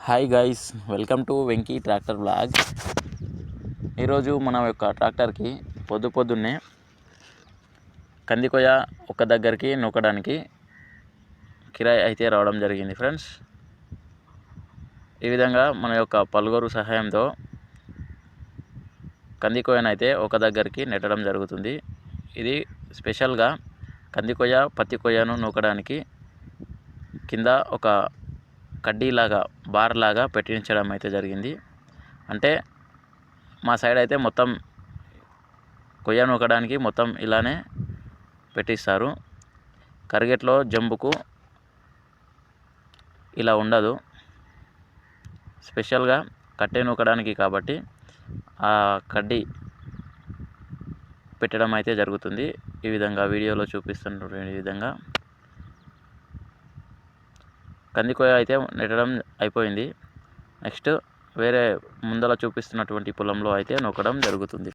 Hi guys, welcome to Venky tractor blog. ఈరోజు మన యొక్క ట్రాక్టర్కి పొద్దున్నే కందికొయ్య ఒక దగ్గరికి నూకడానికి కిరాయి అయితే రావడం జరిగింది ఫ్రెండ్స్. ఈ విధంగా మన యొక్క పలుగురు సహాయంతో కందికొయ్యనైతే ఒక దగ్గరికి నెట్టడం జరుగుతుంది. ఇది స్పెషల్గా కందికొయ్య పత్తి కొయ్యను నూకడానికి కింద ఒక కడ్డీలాగా బార్ లాగా పెట్టించడం అయితే జరిగింది. అంటే మా సైడ్ అయితే మొత్తం కొయ్య నూకడానికి మొత్తం ఇలానే పెట్టిస్తారు. కరిగెట్లో జంబుకు ఇలా ఉండదు, స్పెషల్గా కట్టె నూకడానికి కాబట్టి ఆ కడ్డీ పెట్టడం అయితే జరుగుతుంది. ఈ విధంగా వీడియోలో చూపిస్తున్న ఈ విధంగా కందికొయ్య అయితే నెట్టడం అయిపోయింది. నెక్స్ట్ వేరే ముందర చూపిస్తున్నటువంటి పొలంలో అయితే నూకడం జరుగుతుంది.